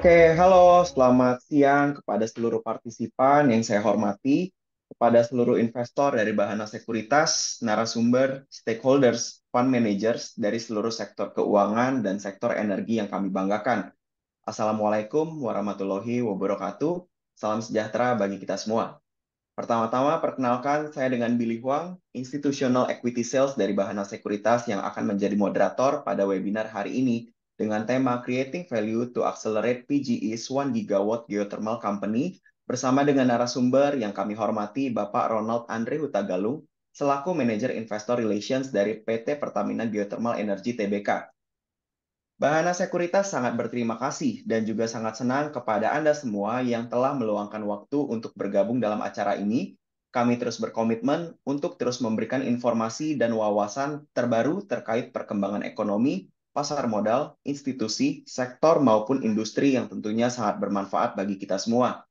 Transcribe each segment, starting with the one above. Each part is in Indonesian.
Oke, halo, selamat siang kepada seluruh partisipan yang saya hormati, kepada seluruh investor dari Bahana Sekuritas, narasumber, stakeholders, fund managers dari seluruh sektor keuangan dan sektor energi yang kami banggakan. Assalamualaikum warahmatullahi wabarakatuh. Salam sejahtera bagi kita semua. Pertama-tama, perkenalkan saya dengan Billy Huang, Institutional Equity Sales dari Bahana Sekuritas yang akan menjadi moderator pada webinar hari ini dengan tema Creating Value to Accelerate PGE's 1 Gigawatt Geothermal Company bersama dengan narasumber yang kami hormati Bapak Ronald Andre Hutagalung selaku Manager Investor Relations dari PT Pertamina Geothermal Energy Tbk. Bahana Sekuritas sangat berterima kasih dan juga sangat senang kepada Anda semua yang telah meluangkan waktu untuk bergabung dalam acara ini. Kami terus berkomitmen untuk terus memberikan informasi dan wawasan terbaru terkait perkembangan ekonomi, pasar modal, institusi, sektor maupun industri yang tentunya sangat bermanfaat bagi kita semua.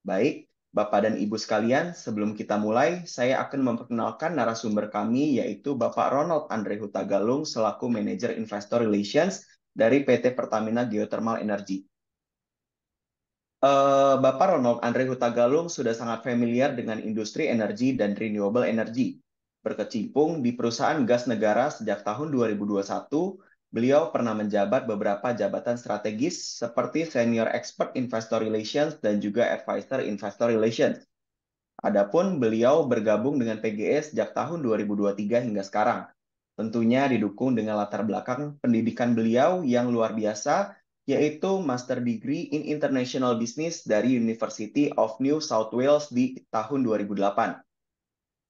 Baik, Bapak dan Ibu sekalian, sebelum kita mulai, saya akan memperkenalkan narasumber kami, yaitu Bapak Ronald Andre Hutagalung selaku Manager Investor Relations dari PT Pertamina Geothermal Energy. Bapak Ronald Andre Hutagalung sudah sangat familiar dengan industri energi dan renewable energy. Berkecimpung di perusahaan gas negara sejak tahun 2021, beliau pernah menjabat beberapa jabatan strategis seperti Senior Expert Investor Relations dan juga Advisor Investor Relations. Adapun beliau bergabung dengan PGE sejak tahun 2023 hingga sekarang. Tentunya didukung dengan latar belakang pendidikan beliau yang luar biasa, yaitu Master Degree in International Business dari University of New South Wales di tahun 2008.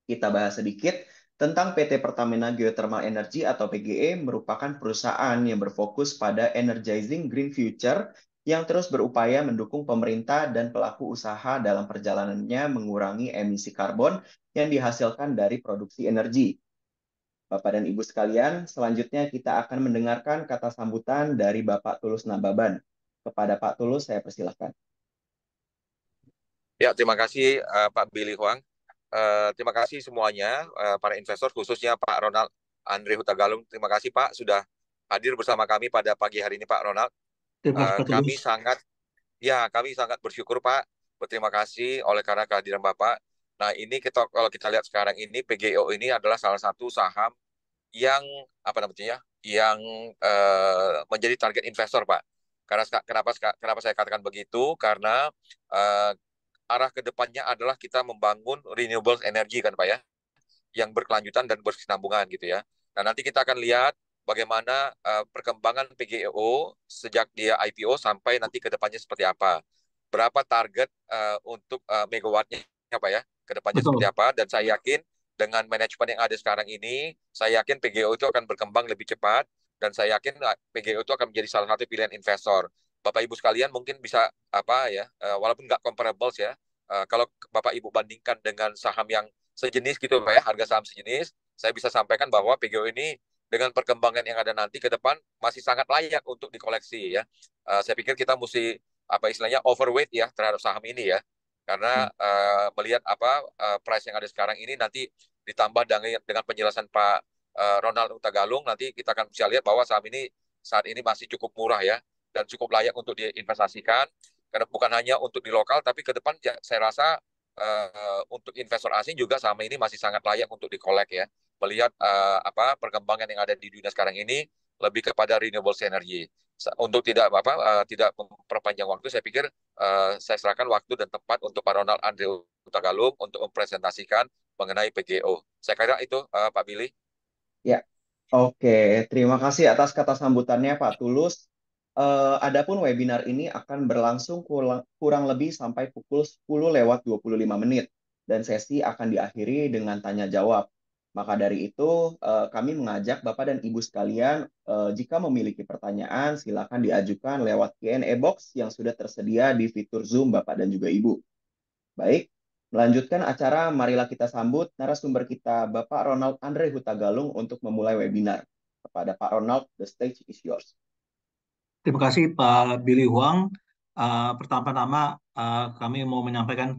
Kita bahas sedikit tentang PT Pertamina Geothermal Energy atau PGE merupakan perusahaan yang berfokus pada energizing green future yang terus berupaya mendukung pemerintah dan pelaku usaha dalam perjalanannya mengurangi emisi karbon yang dihasilkan dari produksi energi. Bapak dan Ibu sekalian, selanjutnya kita akan mendengarkan kata sambutan dari Bapak Tulus Nababan. Kepada Pak Tulus, saya persilahkan. Ya, terima kasih Pak Billy Huang. Terima kasih semuanya, para investor, khususnya Pak Ronald Andre Hutagalung. Terima kasih Pak sudah hadir bersama kami pada pagi hari ini Pak Ronald. Terima kasih Pak Tulus. Kami sangat bersyukur Pak. Berterima kasih oleh karena kehadiran Bapak. Nah ini kalau kita lihat sekarang ini PGO ini adalah salah satu saham yang apa namanya ya, yang menjadi target investor Pak. Karena kenapa saya katakan begitu? Karena uh, arah ke depannya adalah kita membangun renewable energy kan Pak ya, yang berkelanjutan dan berkesinambungan gitu ya. Nah nanti kita akan lihat bagaimana perkembangan PGEO sejak dia IPO sampai nanti ke depannya seperti apa. Berapa target untuk megawattnya Pak ya, ke depannya seperti Betul. apa. Dan saya yakin dengan manajemen yang ada sekarang ini, saya yakin PGEO itu akan berkembang lebih cepat dan saya yakin PGEO itu akan menjadi salah satu pilihan investor. Bapak Ibu sekalian mungkin bisa apa ya, walaupun nggak comparables ya, kalau Bapak Ibu bandingkan dengan saham yang sejenis gitu Pak ya, harga saham sejenis, saya bisa sampaikan bahwa PGO ini dengan perkembangan yang ada nanti ke depan masih sangat layak untuk dikoleksi ya. Saya pikir kita mesti apa istilahnya overweight ya terhadap saham ini ya. Karena melihat apa price yang ada sekarang ini nanti ditambah dengan penjelasan Pak Ronald Hutagalung, nanti kita akan bisa lihat bahwa saham ini saat ini masih cukup murah ya dan cukup layak untuk diinvestasikan karena bukan hanya untuk di lokal tapi ke depan ya, saya rasa untuk investor asing juga saham ini masih sangat layak untuk dikolek ya. Melihat apa perkembangan yang ada di dunia sekarang ini lebih kepada renewable energy. Untuk tidak memperpanjang waktu, saya pikir saya serahkan waktu dan tempat untuk Pak Ronald Andre Hutagalung untuk mempresentasikan mengenai PGO. Saya kira itu Pak Billy. Ya, oke. Terima kasih atas kata sambutannya, Pak Tulus. Adapun webinar ini akan berlangsung kurang lebih sampai pukul 10 lewat 25 menit dan sesi akan diakhiri dengan tanya jawab. Maka dari itu, kami mengajak Bapak dan Ibu sekalian, jika memiliki pertanyaan, silakan diajukan lewat Q&A box yang sudah tersedia di fitur Zoom Bapak dan juga Ibu. Baik, melanjutkan acara, marilah kita sambut narasumber kita, Bapak Ronald Andre Hutagalung untuk memulai webinar. Kepada Pak Ronald, the stage is yours. Terima kasih Pak Billy Huang. Pertama-tama kami mau menyampaikan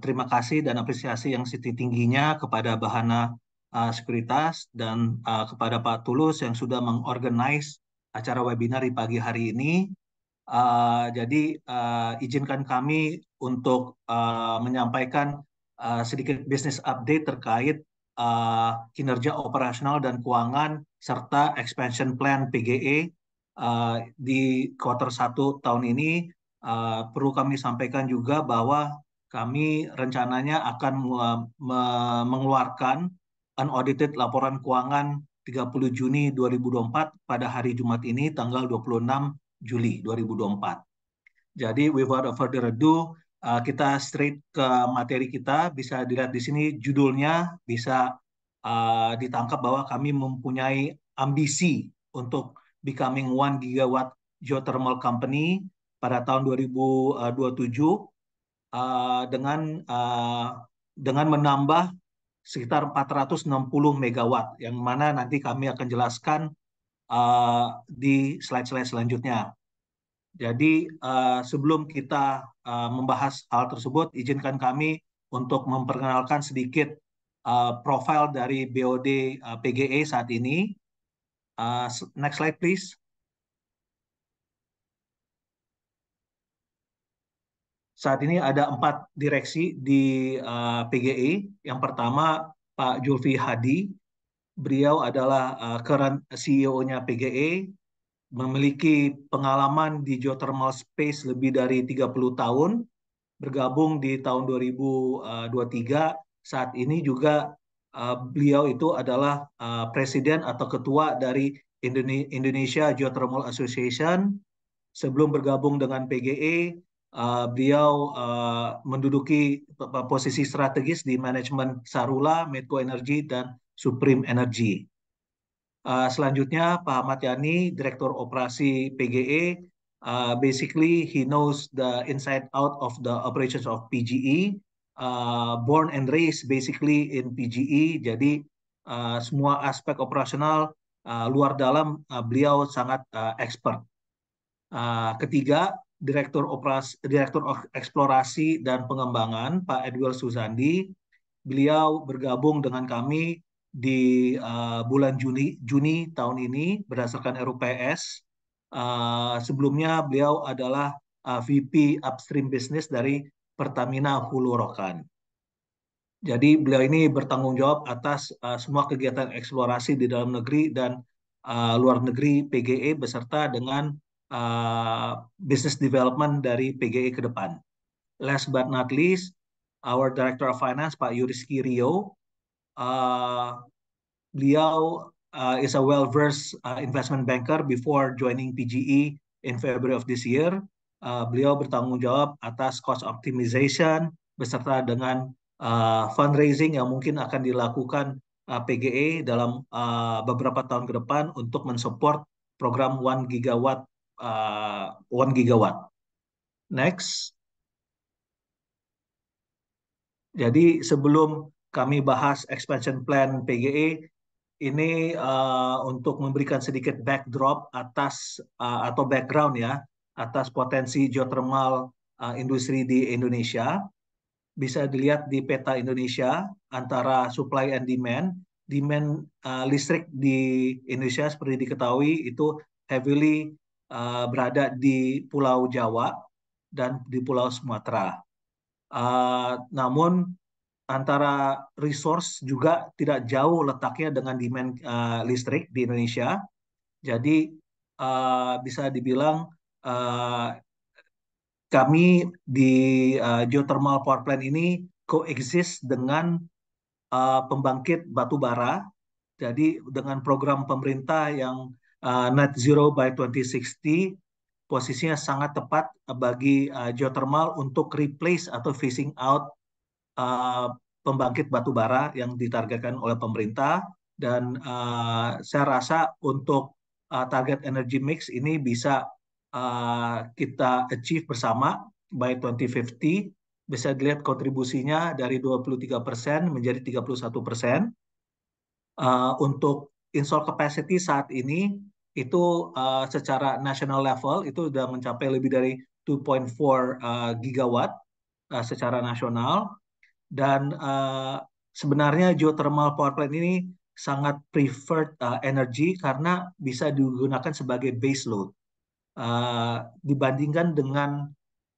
terima kasih dan apresiasi yang setinggi-tingginya kepada Bahana Sekuritas dan kepada Pak Tulus yang sudah mengorganize acara webinar di pagi hari ini. Jadi izinkan kami untuk menyampaikan sedikit bisnis update terkait kinerja operasional dan keuangan serta expansion plan PGE di kuartal 1 tahun ini. Perlu kami sampaikan juga bahwa kami rencananya akan mengeluarkan unaudited laporan keuangan 30 Juni 2024 pada hari Jumat ini tanggal 26 Juli 2024. Jadi without further ado, kita straight ke materi kita. Bisa dilihat di sini judulnya, bisa ditangkap bahwa kami mempunyai ambisi untuk becoming 1 gigawatt geothermal company pada tahun 2027 dengan menambah sekitar 460 megawatt, yang mana nanti kami akan jelaskan di slide-slide selanjutnya. Jadi sebelum kita membahas hal tersebut, izinkan kami untuk memperkenalkan sedikit profil dari BOD PGE saat ini. Next slide, please. Saat ini ada 4 direksi di PGE. Yang pertama, Pak Julfi Hadi. Beliau adalah current CEO-nya PGE, memiliki pengalaman di geothermal space lebih dari 30 tahun, bergabung di tahun 2023. Saat ini juga beliau itu adalah presiden atau ketua dari Indonesia Geothermal Association. Sebelum bergabung dengan PGE, beliau menduduki posisi strategis di manajemen Sarula, Medco Energy, dan Supreme Energy. Selanjutnya, Pak Ahmad Yani, Direktur Operasi PGE. Basically, he knows the inside out of the operations of PGE. Born and raised basically in PGE. Jadi, semua aspek operasional luar dalam beliau sangat expert. Ketiga, Direktur Eksplorasi dan Pengembangan, Pak Edwil Suzandi. Beliau bergabung dengan kami di bulan Juni tahun ini berdasarkan RUPS. Sebelumnya beliau adalah VP Upstream Business dari Pertamina Hulu Rokan. Jadi beliau ini bertanggung jawab atas semua kegiatan eksplorasi di dalam negeri dan luar negeri PGE beserta dengan business development dari PGE ke depan. Last but not least, our Director of Finance, Pak Yuriski Rio. Beliau is a well-versed investment banker before joining PGE in February of this year. Beliau bertanggung jawab atas cost optimization beserta dengan fundraising yang mungkin akan dilakukan PGE dalam beberapa tahun ke depan untuk mensupport program 1 gigawatt. Next. Jadi sebelum kami bahas expansion plan PGE, ini untuk memberikan sedikit backdrop atas atau background ya atas potensi geothermal industri di Indonesia. Bisa dilihat di peta Indonesia antara supply and demand. Demand listrik di Indonesia seperti diketahui itu heavily berada di Pulau Jawa dan di Pulau Sumatera. Namun antara resource juga tidak jauh letaknya dengan demand listrik di Indonesia. Jadi bisa dibilang kami di geothermal power plant ini coexist dengan pembangkit batu bara. Jadi dengan program pemerintah yang net zero by 2060, posisinya sangat tepat bagi geothermal untuk replace atau phasing out pembangkit batu bara yang ditargetkan oleh pemerintah. Dan saya rasa untuk target energy mix ini bisa kita achieve bersama by 2050. Bisa dilihat kontribusinya dari 23% menjadi 31%. Untuk install capacity saat ini itu secara national level itu sudah mencapai lebih dari 2.4 gigawatt secara nasional. Dan sebenarnya geothermal power plant ini sangat preferred energy karena bisa digunakan sebagai base load. dibandingkan dengan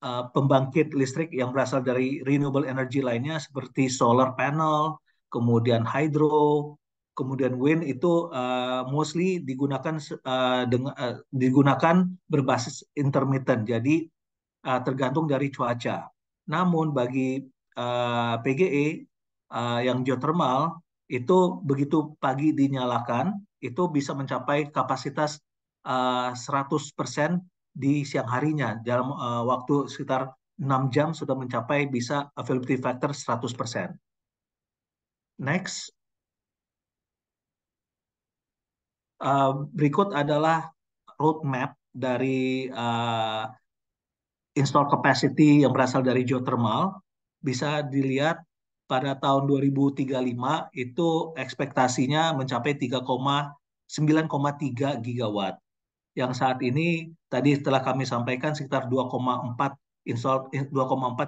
pembangkit listrik yang berasal dari renewable energy lainnya seperti solar panel, kemudian hydro, kemudian wind itu mostly digunakan berbasis intermittent. Jadi tergantung dari cuaca. Namun bagi PGE yang geothermal itu begitu pagi dinyalakan itu bisa mencapai kapasitas 100% di siang harinya dalam waktu sekitar 6 jam sudah mencapai bisa availability factor 100%. Next, berikut adalah roadmap dari install capacity yang berasal dari geothermal. Bisa dilihat pada tahun 2035 itu ekspektasinya mencapai 9,3 gigawatt. Yang saat ini tadi telah kami sampaikan sekitar 2,4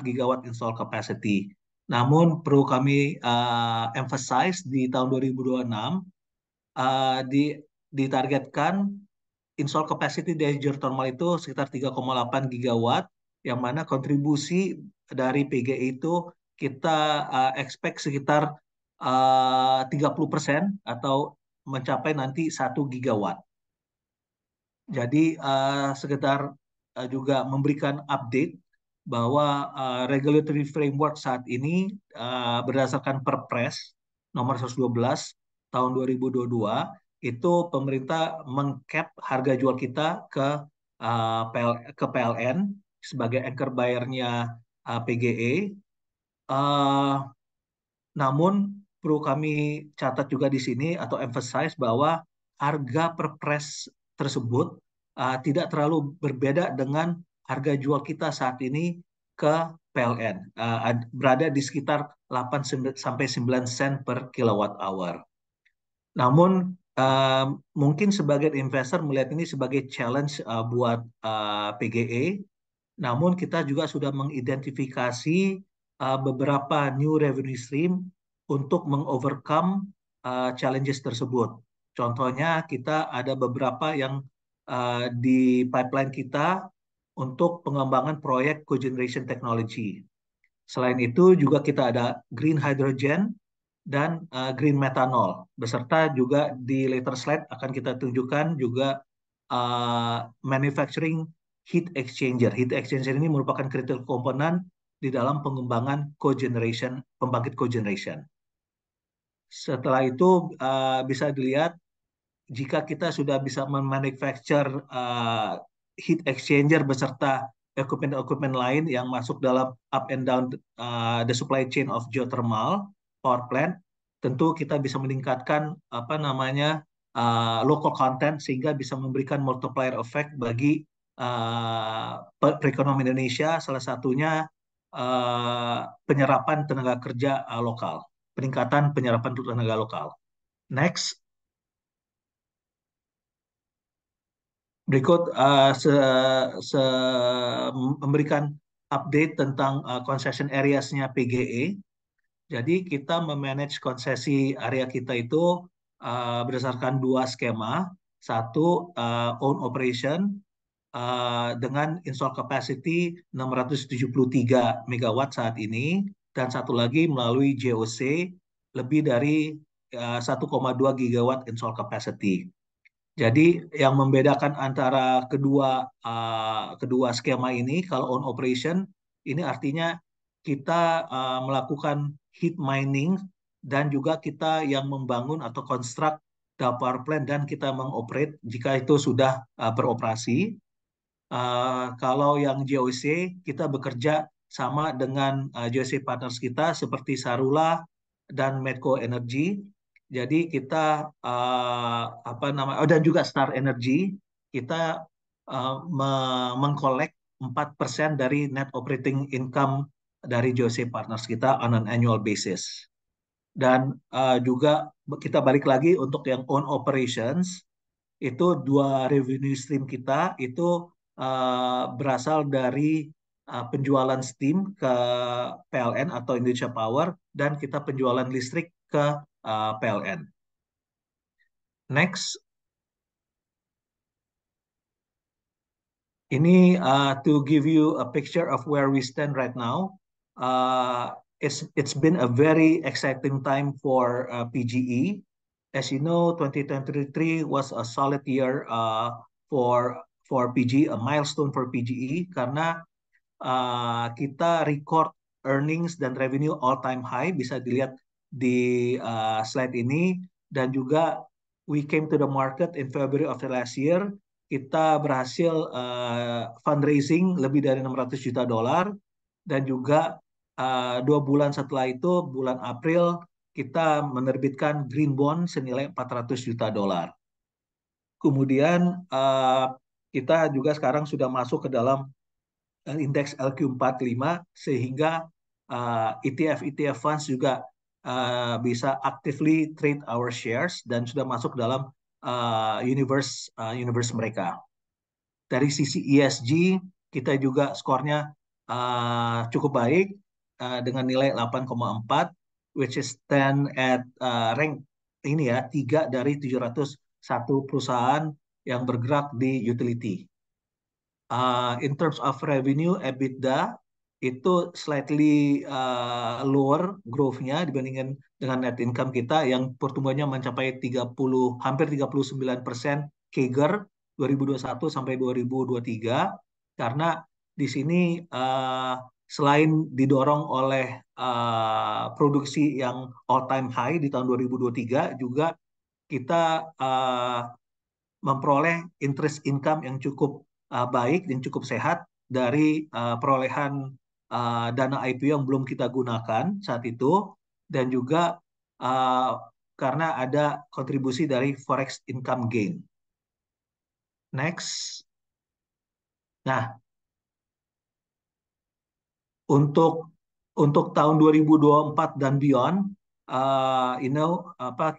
gigawatt install capacity. Namun perlu kami emphasize di tahun 2026 ditargetkan install capacity dari geothermal itu sekitar 3,8 gigawatt, yang mana kontribusi dari PGE itu kita expect sekitar 30% atau mencapai nanti 1 gigawatt. Jadi sekitar juga memberikan update bahwa regulatory framework saat ini berdasarkan Perpres nomor 112 tahun 2022 itu pemerintah mengcap harga jual kita ke PLN sebagai anchor buyer-nya PGE. Namun perlu kami catat juga di sini atau emphasize bahwa harga Perpres tersebut tidak terlalu berbeda dengan harga jual kita saat ini ke PLN, berada di sekitar 8 sampai 9 sen per kilowatt hour. Namun mungkin sebagian investor melihat ini sebagai challenge buat PGE. Namun kita juga sudah mengidentifikasi beberapa new revenue stream untuk mengovercome challenges tersebut. Contohnya kita ada beberapa yang di pipeline kita untuk pengembangan proyek cogeneration technology. Selain itu juga kita ada green hydrogen dan green methanol. Beserta juga di later slide akan kita tunjukkan juga manufacturing heat exchanger. Heat exchanger ini merupakan critical komponen di dalam pengembangan cogeneration, pembangkit cogeneration. Setelah itu bisa dilihat jika kita sudah bisa memanufacture heat exchanger beserta equipment lain yang masuk dalam up and down the supply chain of geothermal power plant, tentu kita bisa meningkatkan local content sehingga bisa memberikan multiplier effect bagi perekonomian Indonesia, salah satunya penyerapan tenaga kerja lokal, peningkatan penyerapan tenaga lokal. Next. Berikut memberikan update tentang concession areas-nya PGE. Jadi kita memanage konsesi area kita itu berdasarkan dua skema. Satu, own operation dengan install capacity 673 megawatt saat ini. Dan satu lagi melalui JOC lebih dari 1,2 gigawatt install capacity. Jadi yang membedakan antara kedua skema ini, kalau on operation ini artinya kita melakukan heat mining dan juga kita yang membangun atau construct the power plant dan kita mengoperate jika itu sudah beroperasi. Kalau yang JOC kita bekerja sama dengan JOC partners kita seperti Sarula dan Medco Energy. Jadi kita dan juga Star Energy kita mengkolek 4% dari net operating income dari JOC partners kita on an annual basis. Dan juga kita balik lagi untuk yang own operations itu dua revenue stream kita itu berasal dari penjualan steam ke PLN atau Indonesia Power dan kita penjualan listrik ke PLN. Next. Ini to give you a picture of where we stand right now. It's been a very exciting time for PGE. As you know, 2023 was a solid year for PGE, a milestone for PGE karena kita record earnings dan revenue all time high, bisa dilihat di slide ini, dan juga we came to the market in February of the last year. Kita berhasil fundraising lebih dari $600 juta, dan juga 2 bulan setelah itu, bulan April, kita menerbitkan green bond senilai $400 juta. Kemudian kita juga sekarang sudah masuk ke dalam indeks LQ45, sehingga ETF funds juga bisa actively trade our shares dan sudah masuk dalam universe mereka. Dari sisi ESG, kita juga skornya cukup baik dengan nilai 8,4, which is stand at rank ini ya, 3 dari 701 perusahaan yang bergerak di utility. In terms of revenue, EBITDA itu slightly lower growth-nya dibandingkan dengan net income kita yang pertumbuhannya mencapai hampir 39% CAGR 2021 sampai 2023, karena di sini selain didorong oleh produksi yang all time high di tahun 2023, juga kita memperoleh interest income yang cukup baik dan cukup sehat dari perolehan dana IPO yang belum kita gunakan saat itu, dan juga karena ada kontribusi dari forex income gain. Next. Nah, untuk tahun 2024 dan beyond,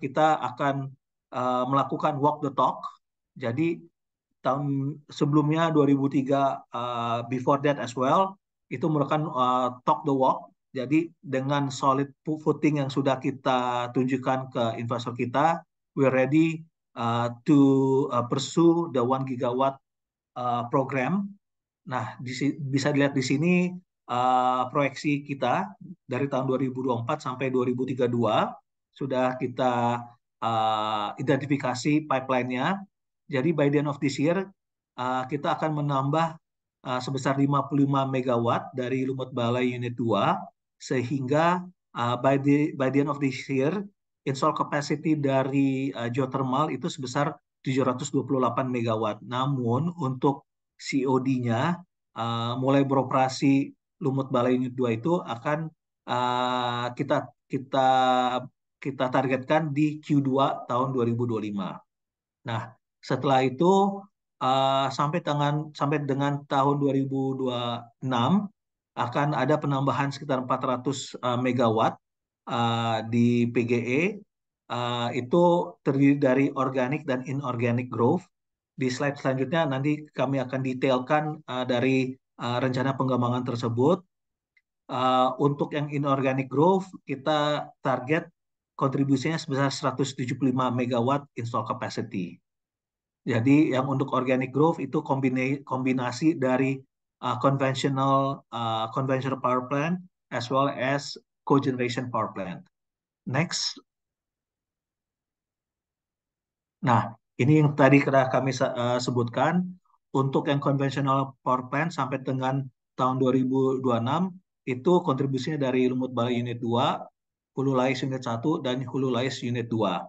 kita akan melakukan walk the talk. Jadi tahun sebelumnya 2003, before that as well, itu merupakan talk the walk. Jadi dengan solid footing yang sudah kita tunjukkan ke investor kita, we're ready to pursue the 1 gigawatt program. Nah, bisa dilihat di sini proyeksi kita dari tahun 2024 sampai 2032 sudah kita identifikasi pipeline-nya. Jadi by the end of this year, kita akan menambah sebesar 55 megawatt dari Lumut Balai Unit 2, sehingga by the end of this year, install capacity dari geothermal itu sebesar 728 megawatt. Namun untuk COD-nya mulai beroperasi Lumut Balai Unit 2 itu akan kita targetkan di Q2 tahun 2025. Nah, setelah itu sampai dengan tahun 2026 akan ada penambahan sekitar 400 megawatt di PGE. Itu terdiri dari organic dan inorganic growth. Di slide selanjutnya nanti kami akan detailkan dari rencana pengembangan tersebut. Untuk yang inorganic growth, kita target kontribusinya sebesar 175 megawatt install capacity. Jadi yang untuk organic growth itu kombinasi dari conventional power plant as well as cogeneration power plant. Next. Nah, ini yang tadi kami sebutkan. Untuk yang conventional power plant sampai dengan tahun 2026 itu kontribusinya dari Lumut Balai Unit 2, Hulu Lais Unit 1, dan Hulu Lais Unit 2.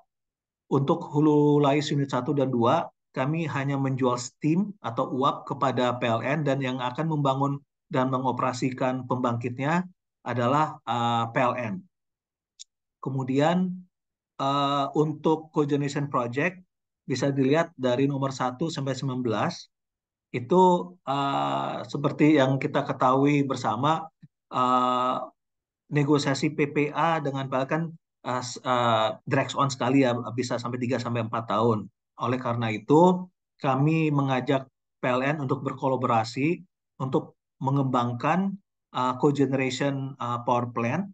Untuk Hulu Lais Unit 1 dan 2, kami hanya menjual steam atau uap kepada PLN, dan yang akan membangun dan mengoperasikan pembangkitnya adalah PLN. Kemudian untuk cogeneration project bisa dilihat dari nomor 1 sampai 19 itu seperti yang kita ketahui bersama, negosiasi PPA dengan PLN drags on sekali ya, bisa sampai 3 sampai 4 tahun. Oleh karena itu kami mengajak PLN untuk berkolaborasi untuk mengembangkan cogeneration power plant,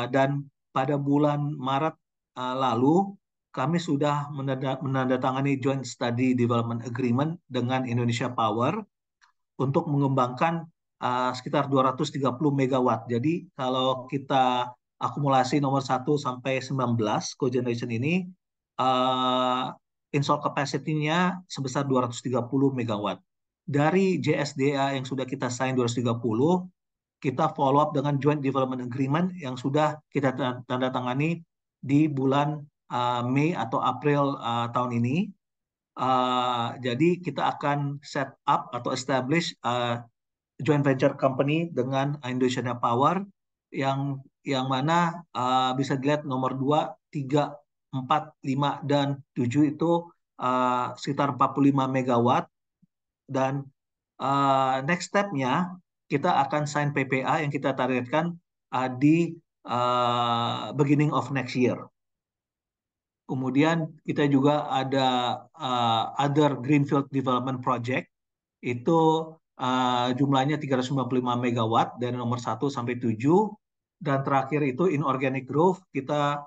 dan pada bulan Maret lalu kami sudah menandatangani Joint Study Development Agreement dengan Indonesia Power, untuk mengembangkan sekitar 230 megawatt. Jadi kalau kita akumulasi nomor 1 sampai 19 cogeneration ini, install capacity-nya sebesar 230 megawatt. Dari JSDA yang sudah kita sign 230, kita follow up dengan Joint Development Agreement yang sudah kita tanda tangani di bulan Mei atau April tahun ini. Jadi kita akan set up atau establish joint venture company dengan Indonesia Power yang mana bisa dilihat nomor 2, 3, 4, 5, dan 7 itu sekitar 45 megawatt. Dan next step-nya kita akan sign PPA yang kita targetkan di beginning of next year. Kemudian kita juga ada other greenfield development project, itu jumlahnya 395 megawatt dari nomor 1 sampai 7. Dan terakhir itu inorganic growth, kita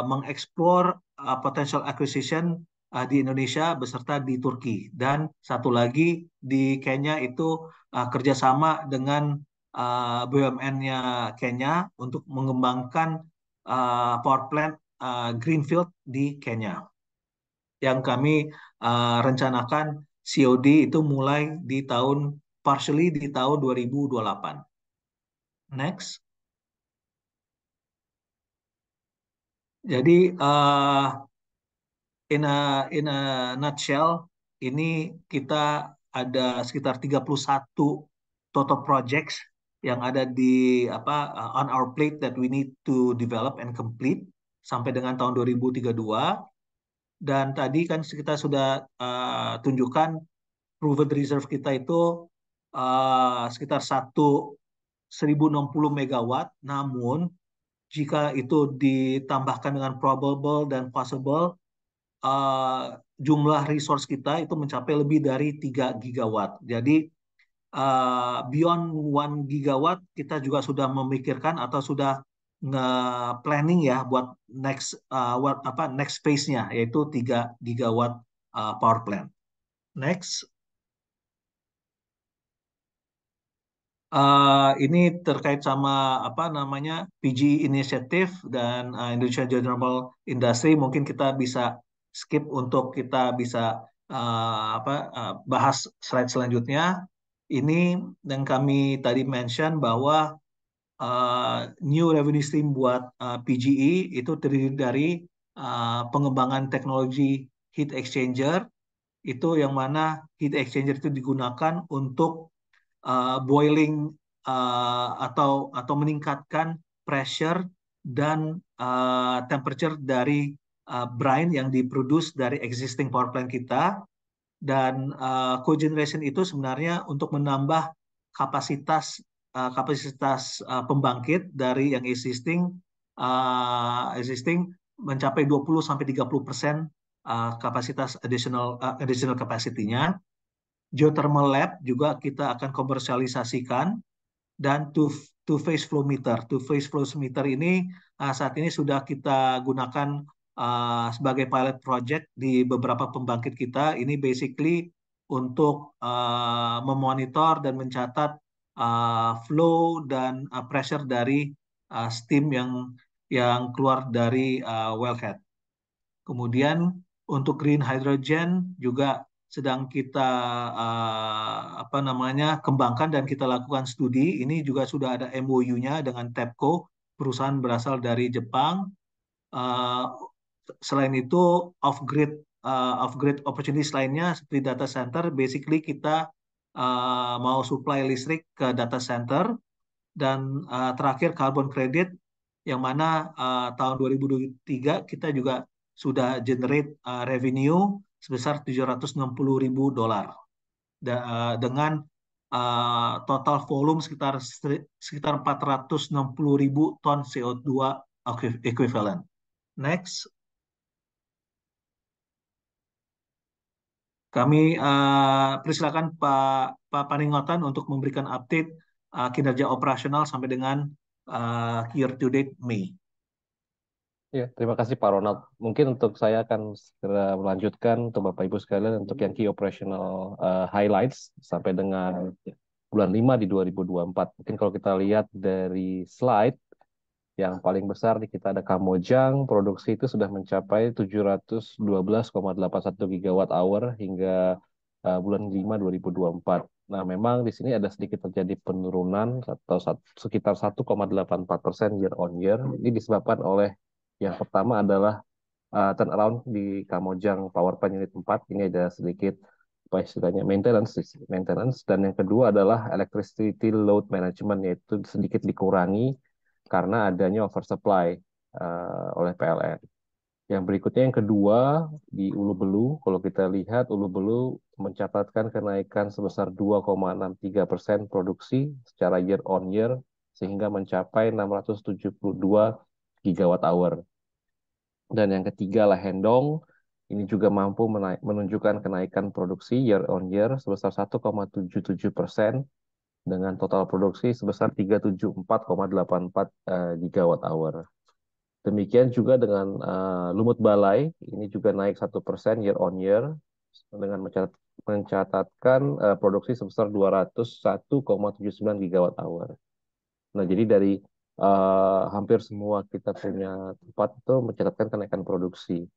mengeksplor potential acquisition di Indonesia beserta di Turki. Dan satu lagi di Kenya itu kerjasama dengan BUMN-nya Kenya untuk mengembangkan power plant greenfield di Kenya, yang kami rencanakan COD itu mulai partially di tahun 2028. Next. Jadi in a nutshell, ini kita ada sekitar 31 total projects yang ada di on our plate that we need to develop and complete sampai dengan tahun 2032. Dan tadi kan kita sudah tunjukkan proven reserve kita itu sekitar 1060 megawatt. Namun jika itu ditambahkan dengan probable dan possible, jumlah resource kita itu mencapai lebih dari 3 gigawatt. Jadi beyond 1 gigawatt kita juga sudah memikirkan atau sudah planning ya buat next next phase-nya, yaitu 3 gigawatt power plant. Next. Ini terkait sama PG Initiative dan Indonesia General Industry. Mungkin kita bisa skip untuk kita bisa bahas slide selanjutnya. Ini yang kami tadi mention bahwa new revenue stream buat PGE itu terdiri dari pengembangan teknologi heat exchanger, itu yang mana heat exchanger itu digunakan untuk boiling atau meningkatkan pressure dan temperature dari brine yang diproduce dari existing power plant kita. Dan cogeneration itu sebenarnya untuk menambah kapasitas pembangkit dari yang existing mencapai 20-30% kapasitas additional capacity-nya. Geothermal lab juga kita akan komersialisasikan, dan two-phase flow meter. Two-phase flow meter ini saat ini sudah kita gunakan sebagai pilot project di beberapa pembangkit kita. Ini basically untuk memonitor dan mencatat flow dan pressure dari steam yang keluar dari wellhead. Kemudian untuk green hydrogen juga sedang kita kembangkan dan kita lakukan studi. Ini juga sudah ada MOU-nya dengan TEPCO, perusahaan berasal dari Jepang. Selain itu off-grid opportunities lainnya seperti data center, basically kita mau supply listrik ke data center. Dan terakhir carbon credit, yang mana tahun 2023 kita juga sudah generate revenue sebesar $760.000 dengan total volume sekitar 460.000 ton CO2 equivalent. Next. Kami persilakan Pak Paningotan untuk memberikan update kinerja operasional sampai dengan year to date Mei. Ya, terima kasih Pak Ronald. Mungkin untuk saya akan segera melanjutkan untuk Bapak Ibu sekalian untuk yang key operational highlights sampai dengan bulan 5 di 2024. Mungkin kalau kita lihat dari slide yang paling besar nih kita ada Kamojang, produksi itu sudah mencapai 712,81 gigawatt hour hingga bulan 5 2024. Nah, memang di sini ada sedikit terjadi penurunan atau sekitar 1,84% year on year. Ini disebabkan oleh yang pertama adalah turnaround di Kamojang Power Plant Unit 4. Ini ada sedikit apa istilahnya maintenance dan yang kedua adalah electricity load management, yaitu sedikit dikurangi karena adanya oversupply oleh PLN. Yang berikutnya yang kedua di Ulu Belu, kalau kita lihat Ulu Belu mencatatkan kenaikan sebesar 2,63% produksi secara year on year sehingga mencapai 672 gigawatt hour. Dan yang ketiga Lahendong, ini juga mampu menunjukkan kenaikan produksi year on year sebesar 1,77% dengan total produksi sebesar 374,84 gigawatt hour. Demikian juga dengan Lumut Balai, ini juga naik 1% year on year dengan mencatatkan produksi sebesar 201,79 gigawatt hour. Nah, jadi dari hampir semua kita punya tempat itu mencatatkan kenaikan produksi.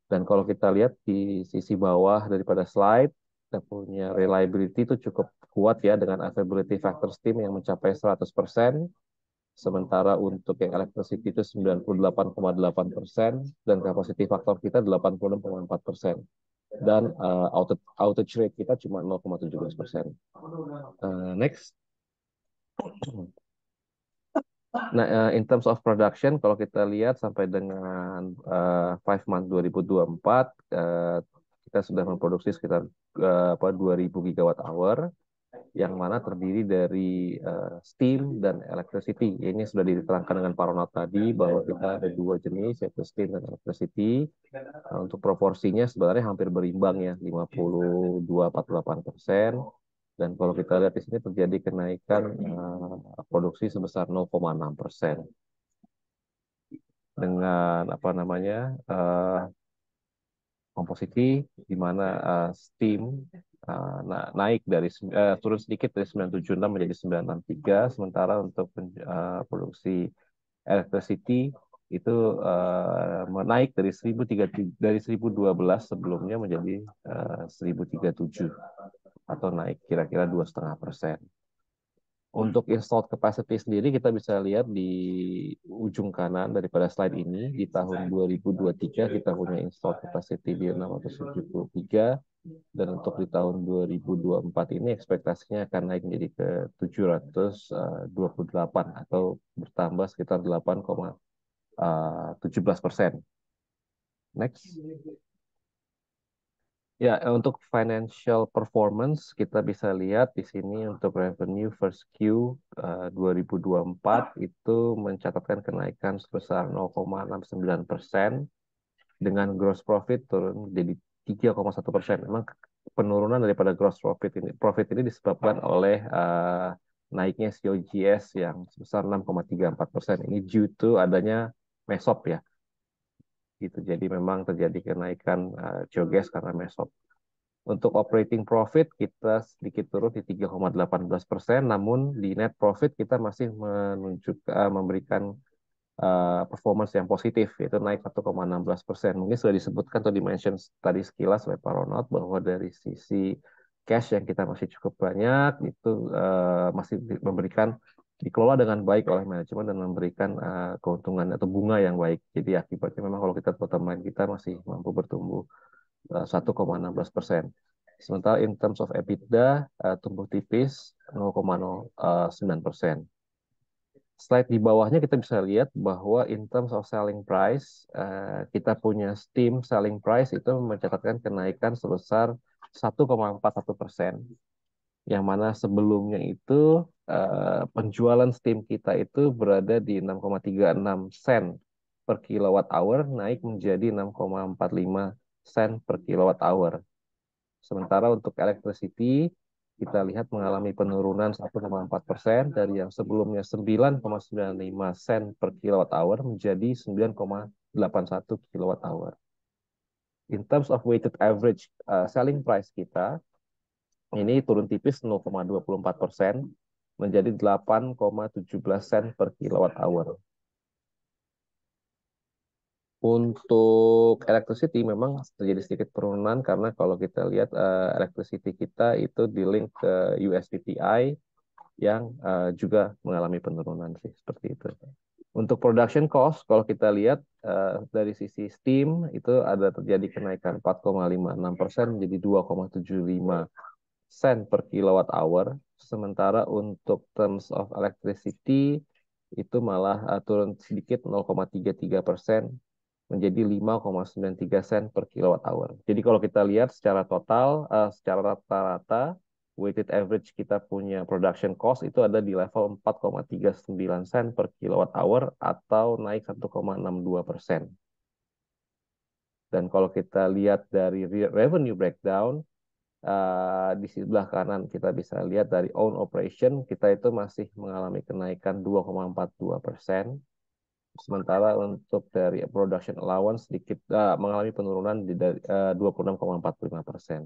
Dan kalau kita lihat di sisi bawah daripada slide, kita punya reliability itu cukup kuat ya dengan availability factor steam yang mencapai 100%, sementara untuk yang electricity itu 98,8% dan capacity factor kita 86,4%. Dan outage rate kita cuma 0,17%. Next. Nah, in terms of production, kalau kita lihat sampai dengan 5 month 2024, kita sudah memproduksi sekitar 2.000 gigawatt hour, yang mana terdiri dari steam dan electricity. Ini sudah diterangkan dengan Pak Ronald tadi bahwa kita ada dua jenis, yaitu steam dan electricity. Untuk proporsinya sebenarnya hampir berimbang ya, 52-48%. Dan kalau kita lihat di sini terjadi kenaikan produksi sebesar 0,6% dengan apa namanya komposisi di mana steam naik dari turun sedikit dari 976 menjadi 963, sementara untuk produksi electricity itu menaik dari 1012 sebelumnya menjadi 1037 atau naik kira-kira 2,5%. Untuk installed capacity sendiri kita bisa lihat di ujung kanan daripada slide ini. Di tahun 2023 kita punya installed capacity di 673 dan untuk di tahun 2024 ini ekspektasinya akan naik menjadi ke 728 atau bertambah sekitar 8,17%. Next. Ya, untuk financial performance kita bisa lihat di sini untuk revenue first Q 2024 itu mencatatkan kenaikan sebesar 0,69% dengan gross profit turun jadi 3,1%. Memang penurunan daripada gross profit ini disebabkan oleh naiknya COGS yang sebesar 6,34%. Ini due to adanya MESOP ya. Gitu. Jadi memang terjadi kenaikan COGS karena MESOP. Untuk operating profit kita sedikit turun di 3,18%, namun di net profit kita masih memberikan performance yang positif, yaitu naik 1,16%. Mungkin sudah disebutkan atau dimention tadi sekilas oleh Pak Ronald bahwa dari sisi cash yang kita masih cukup banyak, itu masih memberikan dikelola dengan baik oleh manajemen dan memberikan keuntungan atau bunga yang baik. Jadi akibatnya memang kalau kita bottom line kita masih mampu bertumbuh 1,16%. Sementara in terms of EBITDA tumbuh tipis 0,09%. Slide di bawahnya kita bisa lihat bahwa in terms of selling price, kita punya steam selling price itu mencatatkan kenaikan sebesar 1,41%. Yang mana sebelumnya itu penjualan steam kita itu berada di 6,36 sen per kilowatt hour, naik menjadi 6,45 sen per kilowatt hour. Sementara untuk electricity, kita lihat mengalami penurunan 1,4% dari yang sebelumnya 9,95 sen per kilowatt hour menjadi 9,25 81 kilowatt hour. In terms of weighted average selling price kita, ini turun tipis 0,24% menjadi 8,17 sen per kilowatt hour. Untuk electricity memang terjadi sedikit penurunan karena kalau kita lihat electricity kita itu di-link ke USPTI yang juga mengalami penurunan sih, seperti itu. Untuk production cost, kalau kita lihat dari sisi steam itu ada terjadi kenaikan 4,56% menjadi 2,75 sen per kilowatt hour. Sementara untuk terms of electricity itu malah turun sedikit 0,33% menjadi 5,93 sen per kilowatt hour. Jadi kalau kita lihat secara total, secara rata-rata, weighted average kita punya production cost itu ada di level 4,39 sen per kilowatt hour atau naik 1,62%. Dan kalau kita lihat dari revenue breakdown, di sebelah kanan kita bisa lihat dari own operation, kita itu masih mengalami kenaikan 2,42%. Sementara untuk dari production allowance sedikit mengalami penurunan di 26,45%.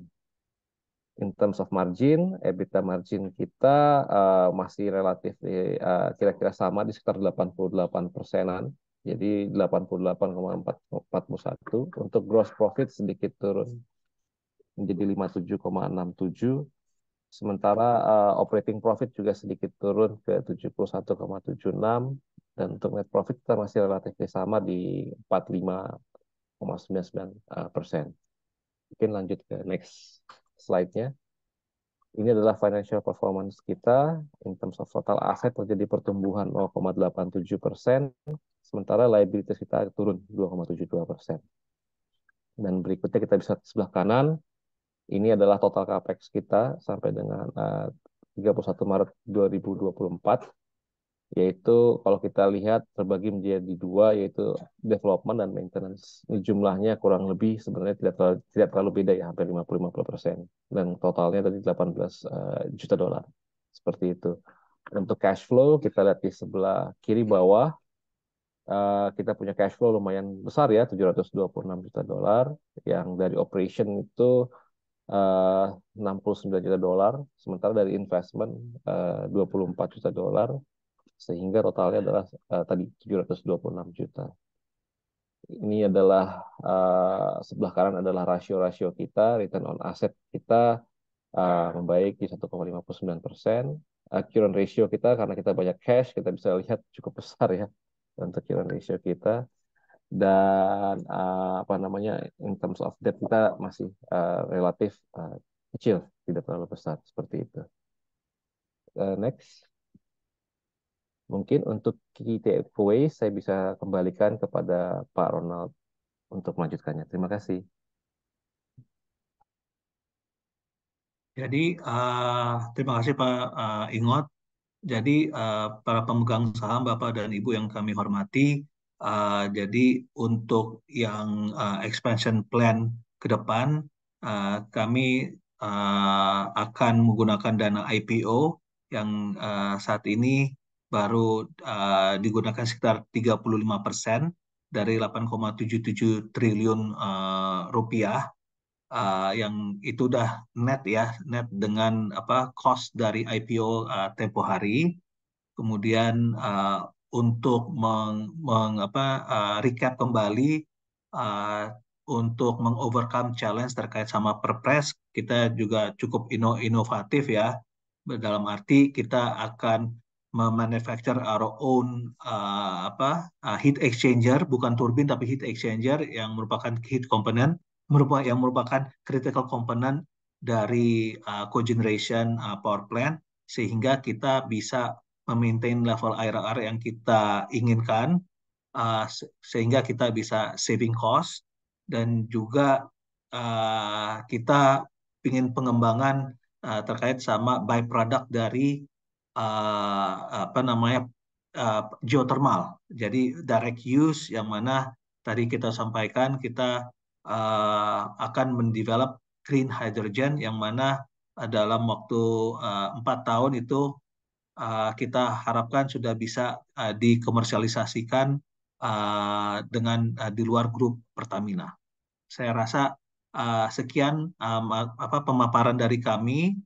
In terms of margin, EBITDA margin kita masih relatif kira-kira sama di sekitar 88%-an. Jadi 88,41. Untuk gross profit sedikit turun menjadi 57,67. Sementara operating profit juga sedikit turun ke 71,76 dan untuk net profit kita masih relatif sama di 45,99%. Mungkin lanjut ke next slide-nya. Ini adalah financial performance kita. In terms of total asset terjadi pertumbuhan 0,87%, sementara liabilities kita turun 2,72%. Dan berikutnya kita bisa di sebelah kanan. Ini adalah total capex kita sampai dengan 31 Maret 2024, yaitu kalau kita lihat terbagi menjadi dua, yaitu development dan maintenance. Ini jumlahnya kurang lebih sebenarnya tidak terlalu beda ya, hampir 50-50%. Dan totalnya tadi 18 juta dolar. Seperti itu. Untuk cash flow, kita lihat di sebelah kiri bawah, kita punya cash flow lumayan besar ya, 726 juta dolar. Yang dari operation itu 69 juta dolar, sementara dari investment 24 juta dolar, sehingga totalnya adalah tadi 726 juta. Ini adalah sebelah kanan adalah rasio-rasio kita, return on asset kita membaik di 1,59%. Current ratio kita karena kita banyak cash, kita bisa lihat cukup besar ya untuk current ratio kita. Dan apa namanya, in terms of debt kita masih relatif kecil, tidak terlalu besar seperti itu. Next, mungkin untuk key takeaway saya bisa kembalikan kepada Pak Ronald untuk melanjutkannya. Terima kasih. Jadi terima kasih Pak Ingot. Jadi para pemegang saham Bapak dan Ibu yang kami hormati, jadi untuk yang expansion plan ke depan, kami akan menggunakan dana IPO yang saat ini baru digunakan sekitar 35% dari 8,77 triliun rupiah. Yang itu udah net ya, net dengan cost dari IPO tempo hari. Kemudian untuk recap kembali untuk mengovercome challenge terkait sama Perpres, kita juga cukup inovatif ya. Dalam arti kita akan memanufacture our own heat exchanger, bukan turbin tapi heat exchanger yang merupakan heat component, yang merupakan critical component dari cogeneration power plant, sehingga kita bisa memaintain level IRR yang kita inginkan, sehingga kita bisa saving cost, dan juga kita ingin pengembangan terkait sama byproduct dari geothermal. Jadi direct use yang mana tadi kita sampaikan kita akan mendevelop green hydrogen yang mana dalam waktu 4 tahun itu kita harapkan sudah bisa dikomersialisasikan dengan di luar grup Pertamina. Saya rasa sekian pemaparan dari kami.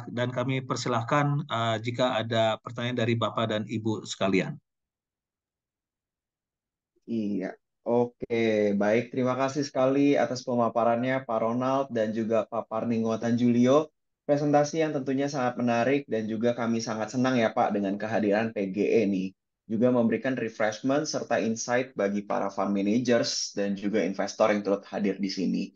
Dan kami persilahkan jika ada pertanyaan dari Bapak dan Ibu sekalian. Iya, oke, baik. Terima kasih sekali atas pemaparannya Pak Ronald dan juga Pak Parningo Tanjulio. Presentasi yang tentunya sangat menarik dan juga kami sangat senang ya Pak dengan kehadiran PGE nih. Juga memberikan refreshment serta insight bagi para fund managers dan juga investor yang turut hadir di sini.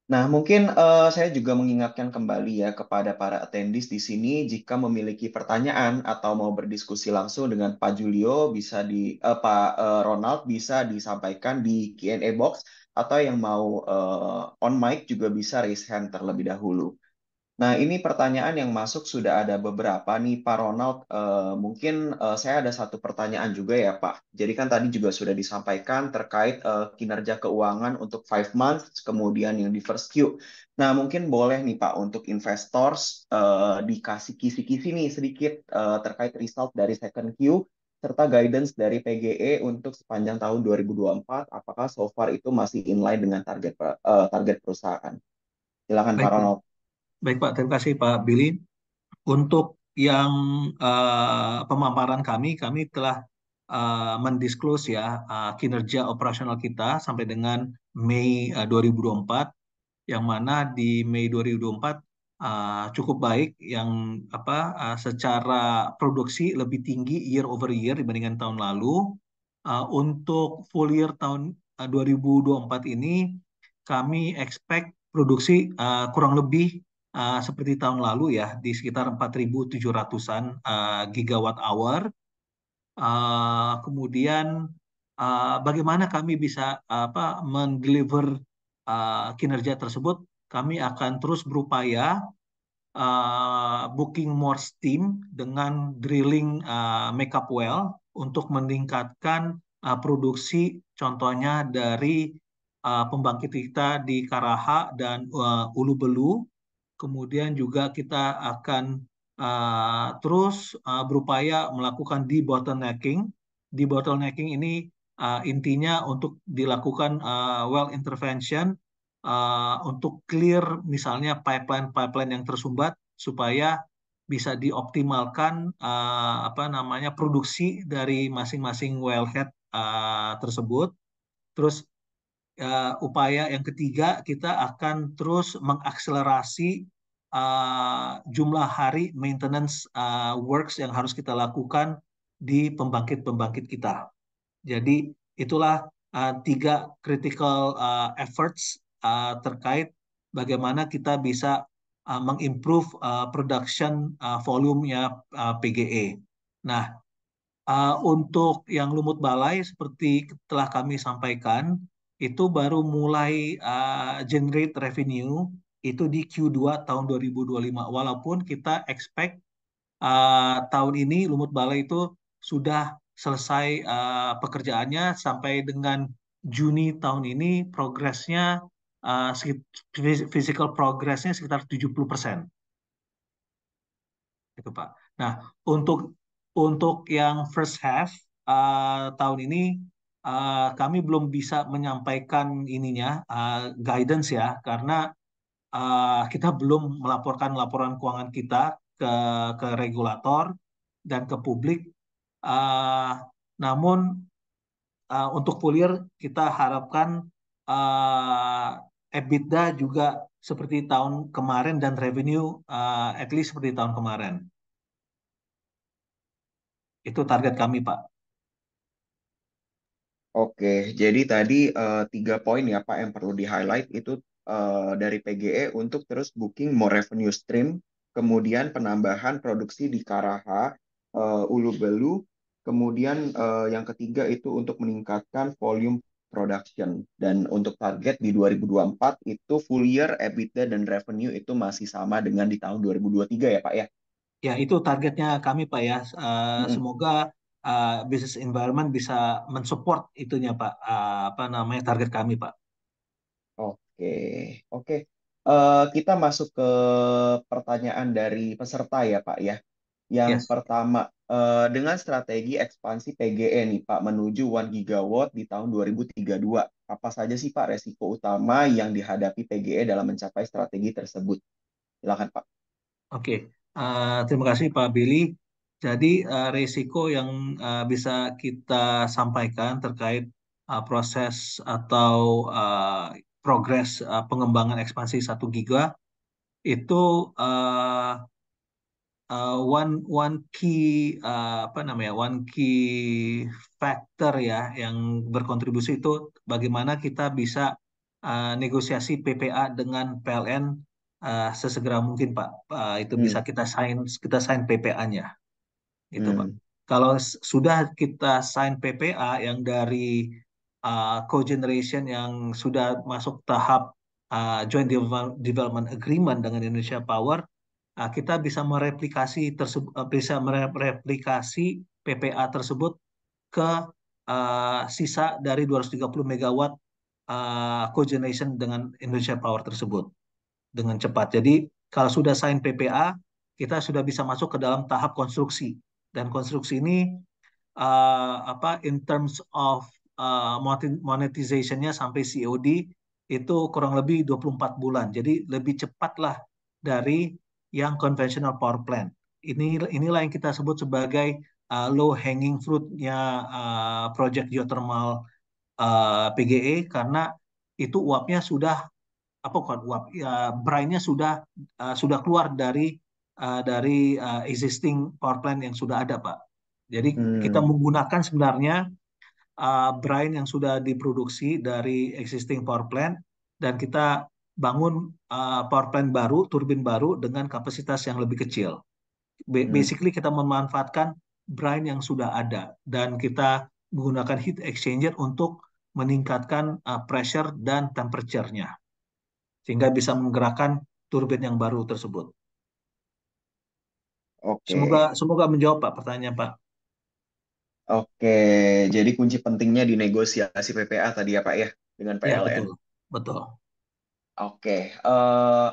Nah, mungkin saya juga mengingatkan kembali ya kepada para attendees di sini, jika memiliki pertanyaan atau mau berdiskusi langsung dengan Pak Julio, Pak Ronald bisa disampaikan di Q&A box, atau yang mau on mic juga bisa raise hand terlebih dahulu. Nah, ini pertanyaan yang masuk sudah ada beberapa nih, Pak Ronald. Mungkin saya ada satu pertanyaan juga ya, Pak. Jadi kan tadi juga sudah disampaikan terkait kinerja keuangan untuk 5 months, kemudian yang di first Q. Nah, mungkin boleh nih, Pak, untuk investors dikasih kisi-kisi nih sedikit terkait result dari second Q, serta guidance dari PGE untuk sepanjang tahun 2024, apakah so far itu masih inline dengan target perusahaan. Silakan, Pak Baik, Ronald. baik Pak, terima kasih Pak Billy. Untuk yang pemaparan kami telah mendisclose ya kinerja operasional kita sampai dengan Mei 2024, yang mana di Mei 2024 cukup baik, yang secara produksi lebih tinggi year over year dibandingkan tahun lalu. Untuk full year tahun 2024 ini kami expect produksi kurang lebih seperti tahun lalu ya, di sekitar 4.700-an gigawatt hour. Kemudian bagaimana kami bisa mendeliver kinerja tersebut? Kami akan terus berupaya booking more steam dengan drilling makeup well untuk meningkatkan produksi, contohnya dari pembangkit kita di Karaha dan Ulu Belu. Kemudian juga kita akan terus berupaya melakukan debottlenecking. Debottlenecking ini intinya untuk dilakukan well intervention untuk clear misalnya pipeline-pipeline yang tersumbat supaya bisa dioptimalkan produksi dari masing-masing wellhead tersebut. Terus upaya yang ketiga, kita akan terus mengakselerasi jumlah hari maintenance works yang harus kita lakukan di pembangkit-pembangkit kita. Jadi itulah tiga critical efforts terkait bagaimana kita bisa mengimprove production volume-nya PGE. Nah, untuk yang lumut balai seperti telah kami sampaikan, itu baru mulai generate revenue itu di Q2 tahun 2025. Walaupun kita expect tahun ini lumut balai itu sudah selesai pekerjaannya sampai dengan Juni tahun ini, progresnya physical progresnya sekitar 70%. Itu Pak. Nah, untuk yang first half tahun ini kami belum bisa menyampaikan ininya guidance ya, karena kita belum melaporkan laporan keuangan kita ke regulator dan ke publik. Namun untuk full year kita harapkan EBITDA juga seperti tahun kemarin dan revenue at least seperti tahun kemarin. Itu target kami, Pak. Oke, jadi tadi 3 poin ya Pak yang perlu di-highlight itu dari PGE untuk terus booking more revenue stream, kemudian penambahan produksi di Karaha, Ulu Belu, kemudian yang ketiga itu untuk meningkatkan volume production. Dan untuk target di 2024 itu full year EBITDA dan revenue itu masih sama dengan di tahun 2023 ya Pak ya? Ya, itu targetnya kami, Pak ya. Mm-mm. Semoga business environment bisa mensupport itunya, Pak. Target kami, Pak. Oke, oke. Kita masuk ke pertanyaan dari peserta ya, Pak ya. Yang Yes. pertama, dengan strategi ekspansi PGE nih Pak menuju 1 gigawatt di tahun 2032, apa saja sih Pak resiko utama yang dihadapi PGE dalam mencapai strategi tersebut? Silakan Pak. Oke, terima kasih Pak Billy. Jadi risiko yang bisa kita sampaikan terkait proses atau progres pengembangan ekspansi 1 giga itu one key apa namanya one key factor ya yang berkontribusi itu bagaimana kita bisa negosiasi PPA dengan PLN sesegera mungkin Pak. Itu bisa Hmm, kita sign PPA-nya itu Pak. hmm, Kalau sudah kita sign PPA yang dari cogeneration yang sudah masuk tahap joint development agreement dengan Indonesia Power, kita bisa mereplikasi PPA tersebut ke sisa dari 230 megawatt cogeneration dengan Indonesia Power tersebut dengan cepat. Jadi kalau sudah sign PPA, kita sudah bisa masuk ke dalam tahap konstruksi. Dan konstruksi ini in terms of monetization-nya sampai COD itu kurang lebih 24 bulan. Jadi lebih cepatlah dari yang conventional power plant. Inilah yang kita sebut sebagai low hanging fruit-nya project geothermal PGE karena itu uapnya sudah apa bukan uap ya brine-nya sudah keluar dari existing power plant yang sudah ada Pak. Jadi kita hmm. menggunakan sebenarnya brine yang sudah diproduksi dari existing power plant dan kita bangun power plant baru, turbin baru dengan kapasitas yang lebih kecil. Hmm. Basically kita memanfaatkan brine yang sudah ada dan kita menggunakan heat exchanger untuk meningkatkan pressure dan temperature-nya sehingga bisa menggerakkan turbin yang baru tersebut. Semoga Oke, semoga menjawab Pak pertanyaan Pak. oke. Jadi kunci pentingnya di negosiasi PPA tadi ya Pak ya dengan Ya PLN. betul, betul. Oke,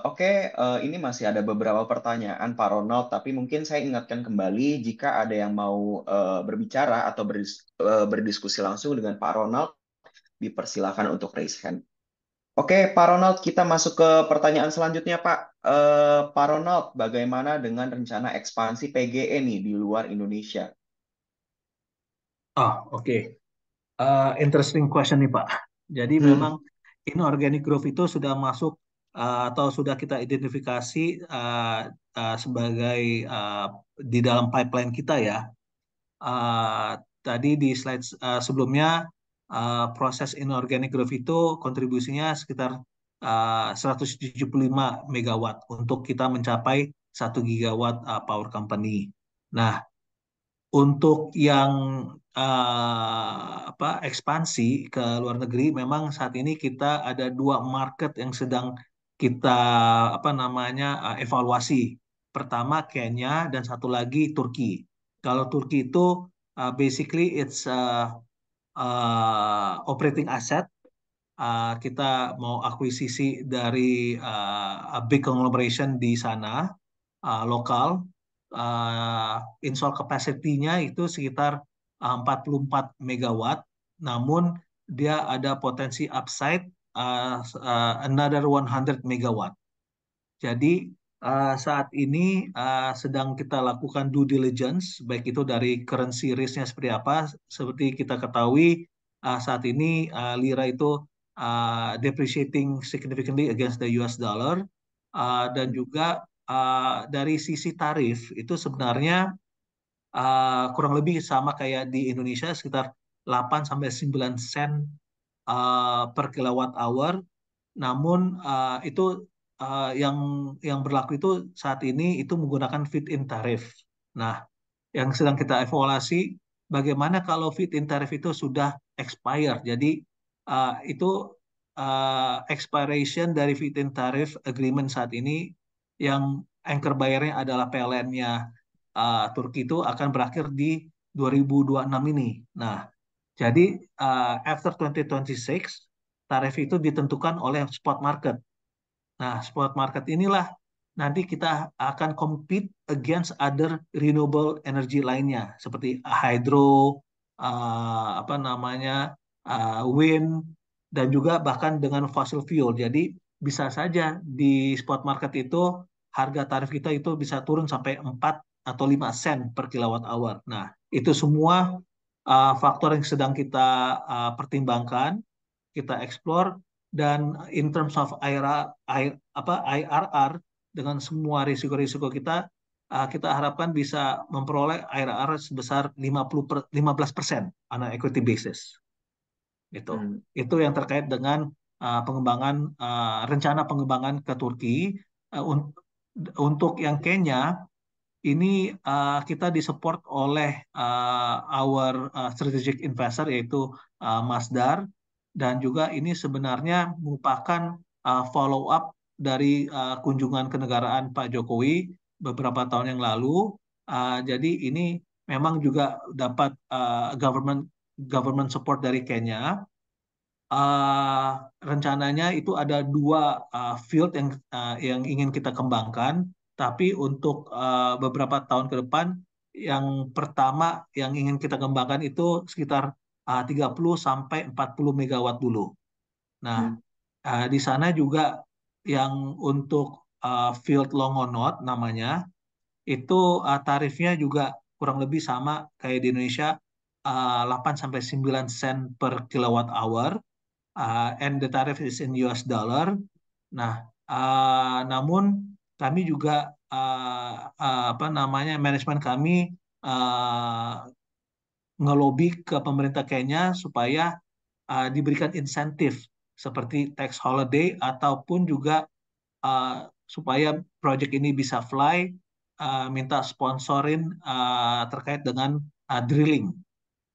oke. Ini masih ada beberapa pertanyaan Pak Ronald, tapi mungkin saya ingatkan kembali jika ada yang mau berbicara atau berdiskusi langsung dengan Pak Ronald, dipersilakan untuk raise hand. Oke, Pak Ronald, kita masuk ke pertanyaan selanjutnya, Pak. Pak Ronald, bagaimana dengan rencana ekspansi PGE nih di luar Indonesia? Oke. Interesting question nih Pak. Jadi Hmm, memang inorganic growth itu sudah masuk atau sudah kita identifikasi sebagai di dalam pipeline kita ya. Tadi di slide sebelumnya proses inorganic growth itu kontribusinya sekitar 175 megawatt untuk kita mencapai 1 gigawatt power company. Nah, untuk yang ekspansi ke luar negeri, memang saat ini kita ada dua market yang sedang kita evaluasi. Pertama Kenya dan satu lagi Turki. Kalau Turki itu basically it's operating asset. Kita mau akuisisi dari a big conglomeration di sana lokal. Install capacity-nya itu sekitar 44 megawatt, namun dia ada potensi upside another 100 megawatt. Jadi saat ini sedang kita lakukan due diligence, baik itu dari currency risk-nya seperti apa. Seperti kita ketahui saat ini lira itu depreciating significantly against the US dollar. Dan juga dari sisi tarif itu sebenarnya kurang lebih sama kayak di Indonesia sekitar 8 sampai 9 sen per kilowatt hour. Namun itu yang berlaku itu saat ini itu menggunakan feed-in tarif. Nah, yang sedang kita evaluasi bagaimana kalau feed-in tarif itu sudah expire. Jadi itu expiration dari feed-in tarif agreement saat ini yang anchor bayarnya adalah PLN-nya Turki itu akan berakhir di 2026 ini. Nah, jadi after 2026 tarif itu ditentukan oleh spot market. Nah, spot market inilah nanti kita akan compete against other renewable energy lainnya seperti hydro, apa namanya, wind, dan juga bahkan dengan fossil fuel. Jadi bisa saja di spot market itu harga tarif kita itu bisa turun sampai 4 atau 5 sen per kilowatt hour. Nah, itu semua faktor yang sedang kita pertimbangkan, kita explore, dan in terms of IRR dengan semua risiko-risiko kita, kita harapkan bisa memperoleh IRR sebesar 15% on an equity basis. Itu yang terkait dengan pengembangan, rencana pengembangan ke Turki. Untuk yang Kenya, ini kita disupport oleh our strategic investor yaitu Masdar, dan juga ini sebenarnya merupakan follow up dari kunjungan kenegaraan Pak Jokowi beberapa tahun yang lalu. Jadi ini memang juga dapat government support dari Kenya. Rencananya itu ada 2 field yang ingin kita kembangkan, tapi untuk beberapa tahun ke depan, yang pertama yang ingin kita kembangkan itu sekitar 30 sampai 40 megawatt dulu. Nah, di sana juga yang untuk field Longonot namanya, itu tarifnya juga kurang lebih sama kayak di Indonesia, 8 sampai 9 sen per kilowatt hour, and the tariff is in US dollar. Nah, namun kami juga apa namanya, manajemen kami ngelobi ke pemerintah Kenya supaya diberikan insentif seperti tax holiday, ataupun juga supaya project ini bisa fly, minta sponsorin terkait dengan drilling.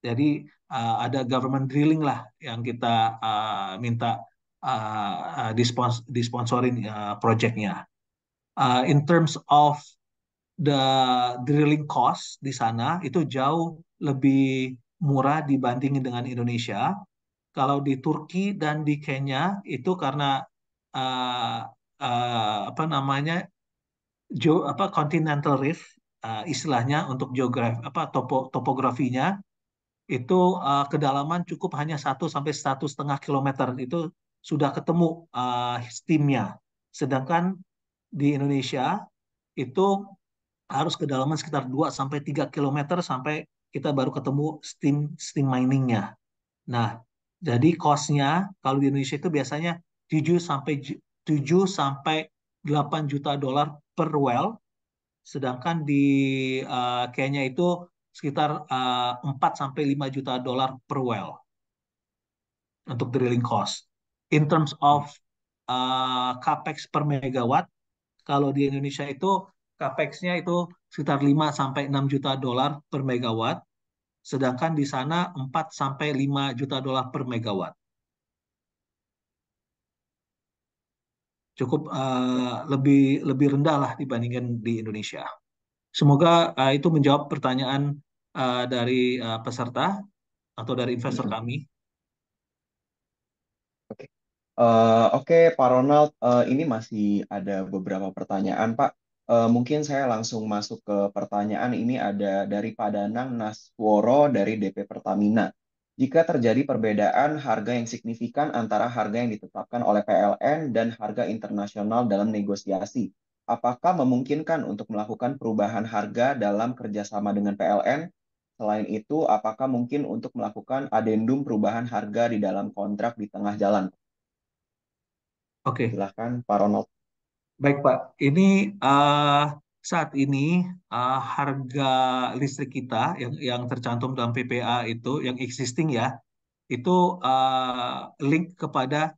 Jadi ada government drilling lah yang kita minta disponsorin projectnya. In terms of the drilling cost di sana itu jauh lebih murah dibandingin dengan Indonesia. Kalau di Turki dan di Kenya itu karena uh, apa namanya, continental rift, istilahnya untuk geografi topografinya, itu kedalaman cukup hanya 1 sampai 1,5 kilometer itu sudah ketemu steamnya. Sedangkan di Indonesia itu harus kedalaman sekitar 2 sampai 3 kilometer sampai kita baru ketemu steam miningnya. Nah, jadi cost-nya kalau di Indonesia itu biasanya 7 sampai 8 juta dolar per well, sedangkan di Kenya itu sekitar 4 sampai 5 juta dolar per well untuk drilling cost. In terms of capex per megawatt, kalau di Indonesia itu capex-nya itu sekitar 5 sampai 6 juta dolar per megawatt, sedangkan di sana 4 sampai 5 juta dolar per megawatt. Cukup lebih rendah lah dibandingkan di Indonesia. Semoga itu menjawab pertanyaan dari peserta atau dari investor kami. Oke, Oke, Pak Ronald, ini masih ada beberapa pertanyaan, Pak. Mungkin saya langsung masuk ke pertanyaan. Ini ada dari Pak Danang Nasworo dari DP Pertamina. Jika terjadi perbedaan harga yang signifikan antara harga yang ditetapkan oleh PLN dan harga internasional dalam negosiasi, apakah memungkinkan untuk melakukan perubahan harga dalam kerjasama dengan PLN? Selain itu, apakah mungkin untuk melakukan adendum perubahan harga di dalam kontrak di tengah jalan? Oke, Silahkan, Pak Ronald. baik Pak. Ini saat ini harga listrik kita yang tercantum dalam PPA itu, yang existing ya, itu link kepada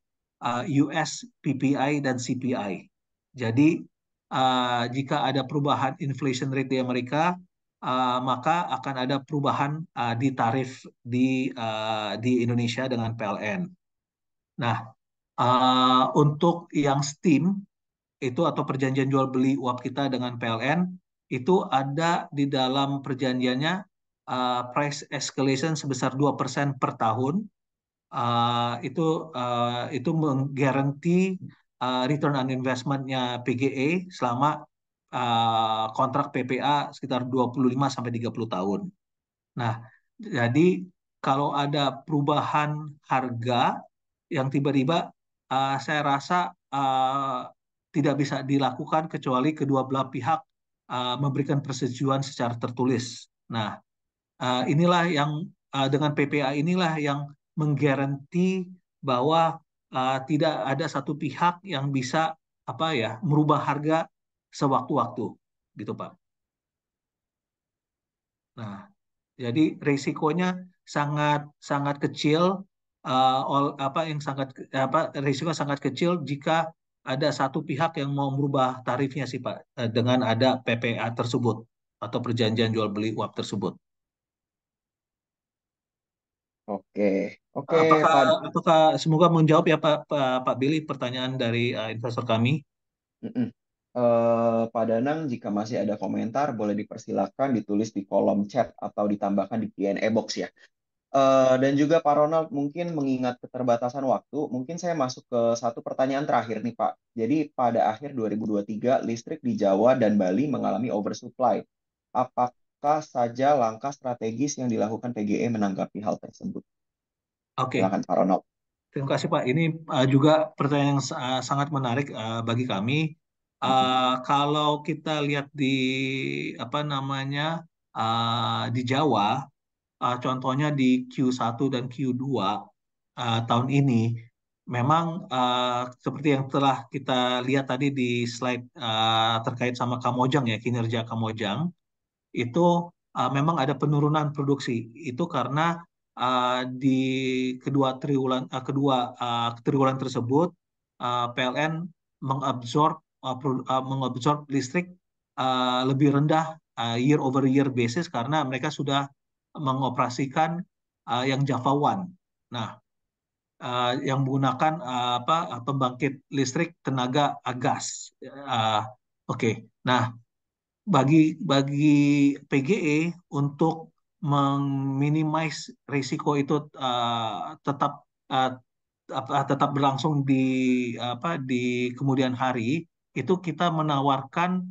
US PPI dan CPI. Jadi jika ada perubahan inflation rate di Amerika, maka akan ada perubahan di tarif di Indonesia dengan PLN. Nah, untuk yang steam itu atau perjanjian jual beli uap kita dengan PLN, itu ada di dalam perjanjiannya price escalation sebesar 2% per tahun. Itu menggaranti return on investment-nya PGE selama kontrak PPA sekitar 25 sampai 30 tahun. Nah, jadi kalau ada perubahan harga yang tiba-tiba, saya rasa tidak bisa dilakukan kecuali kedua belah pihak memberikan persetujuan secara tertulis. Nah, inilah yang dengan PPA inilah yang menggaranti bahwa tidak ada satu pihak yang bisa apa ya merubah harga sewaktu-waktu, gitu Pak. Nah, jadi risikonya sangat sangat kecil, apa yang sangat apa risiko sangat kecil jika ada satu pihak yang mau merubah tarifnya sih Pak, dengan ada PPA tersebut atau perjanjian jual beli uap tersebut. Oke, oke, Apakah Pak. apakah semoga menjawab ya Pak Billy pertanyaan dari investor kami. Mm-mm. Pak Danang, jika masih ada komentar, boleh dipersilakan ditulis di kolom chat atau ditambahkan di Q&A box ya. Dan juga Pak Ronald, mungkin mengingat keterbatasan waktu, mungkin saya masuk ke satu pertanyaan terakhir nih Pak. Jadi pada akhir 2023, listrik di Jawa dan Bali mengalami oversupply. Apakah saja langkah strategis yang dilakukan PGE menanggapi hal tersebut? Oke, Silakan Pak Ronald. terima kasih Pak. Ini juga pertanyaan yang sangat menarik bagi kami. Mm-mm. Kalau kita lihat di apa namanya di Jawa, contohnya di Q1 dan Q2 tahun ini, memang seperti yang telah kita lihat tadi di slide terkait sama Kamojang ya, kinerja Kamojang, itu memang ada penurunan produksi. Itu karena di kedua triwulan tersebut PLN mengabsorb mengabsorb listrik lebih rendah year over year basis karena mereka sudah mengoperasikan yang Java One. Nah, yang menggunakan pembangkit listrik tenaga gas. Oke. Nah, bagi bagi PGE untuk meminimais risiko itu tetap uh, tetap berlangsung di kemudian hari, itu kita menawarkan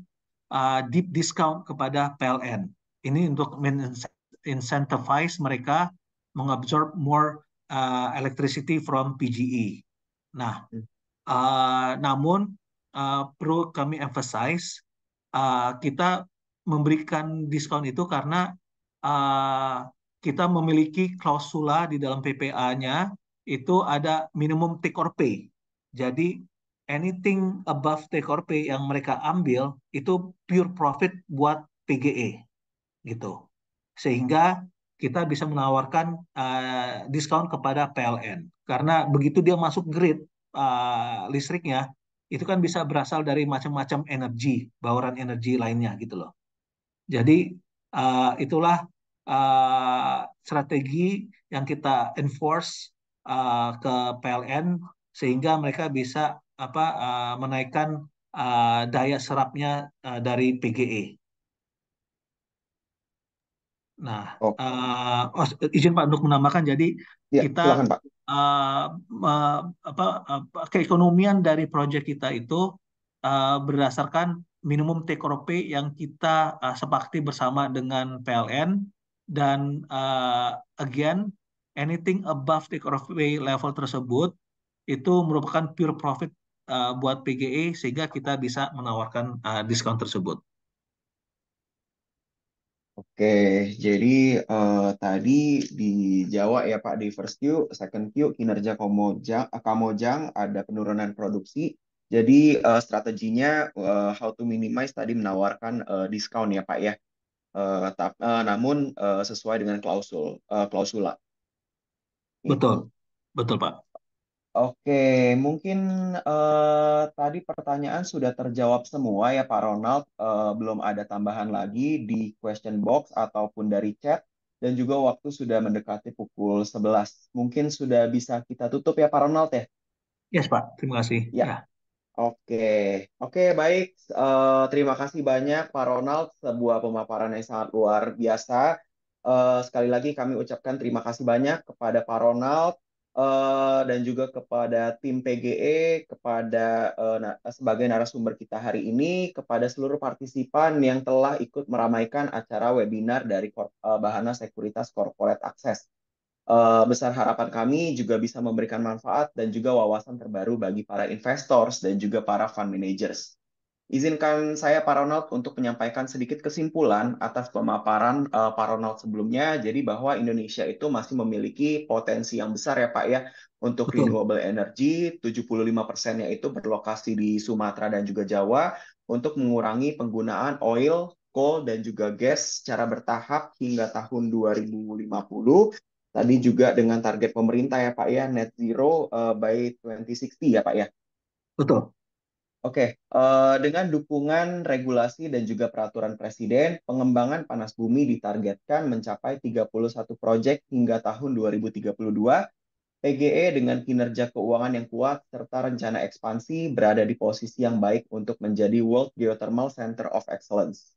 deep discount kepada PLN. Ini untuk incentivize mereka mengabsorb more electricity from PGE. Nah, namun perlu kami emphasize, kita memberikan diskon itu karena uh, kita memiliki klausula di dalam PPA-nya itu ada minimum take or pay. Jadi anything above take or pay yang mereka ambil itu pure profit buat PGE gitu. Sehingga kita bisa menawarkan diskon kepada PLN karena begitu dia masuk grid listriknya itu kan bisa berasal dari macam-macam energi, bauran energi lainnya gitu loh. Jadi itulah strategi yang kita enforce ke PLN sehingga mereka bisa menaikkan daya serapnya dari PGE. Nah, Oh, izin Pak untuk menambahkan, jadi ya, kita silakan Pak. uh, keekonomian dari proyek kita itu berdasarkan minimum take or pay yang kita sepakati bersama dengan PLN dan again anything above take or pay level tersebut itu merupakan pure profit buat PGE sehingga kita bisa menawarkan diskon tersebut. Oke, jadi tadi di Jawa ya Pak, di first Q, second Q, kinerja Kamojang ada penurunan produksi. Jadi strateginya how to minimize tadi menawarkan diskon ya Pak ya. Namun sesuai dengan klausula Betul, itu. betul Pak. Oke, mungkin tadi pertanyaan sudah terjawab semua ya Pak Ronald. Belum ada tambahan lagi di question box ataupun dari chat. Dan juga waktu sudah mendekati pukul 11. Mungkin sudah bisa kita tutup ya Pak Ronald ya? Yes Pak, terima kasih. Ya, Ya. oke. Oke, baik. Terima kasih banyak Pak Ronald. Sebuah pemaparan yang sangat luar biasa. Sekali lagi kami ucapkan terima kasih banyak kepada Pak Ronald. dan juga kepada tim PGE, kepada sebagai narasumber kita hari ini, kepada seluruh partisipan yang telah ikut meramaikan acara webinar dari Bahana Sekuritas Corporate Access. Besar harapan kami juga bisa memberikan manfaat dan juga wawasan terbaru bagi para investors dan juga para fund managers. Izinkan saya Pak Ronald untuk menyampaikan sedikit kesimpulan atas pemaparan Pak Ronald sebelumnya. Jadi bahwa Indonesia itu masih memiliki potensi yang besar ya Pak ya untuk Betul. renewable energy, 75%-nya itu berlokasi di Sumatera dan juga Jawa untuk mengurangi penggunaan oil, coal, dan juga gas secara bertahap hingga tahun 2050. Tadi juga dengan target pemerintah ya Pak ya, net zero by 2060 ya Pak ya. Betul. Oke, dengan dukungan regulasi dan juga peraturan Presiden, pengembangan panas bumi ditargetkan mencapai 31 proyek hingga tahun 2032. PGE dengan kinerja keuangan yang kuat serta rencana ekspansi berada di posisi yang baik untuk menjadi World Geothermal Center of Excellence.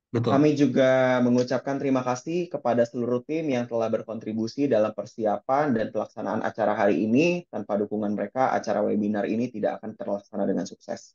Betul. Kami juga mengucapkan terima kasih kepada seluruh tim yang telah berkontribusi dalam persiapan dan pelaksanaan acara hari ini. Tanpa dukungan mereka, acara webinar ini tidak akan terlaksana dengan sukses.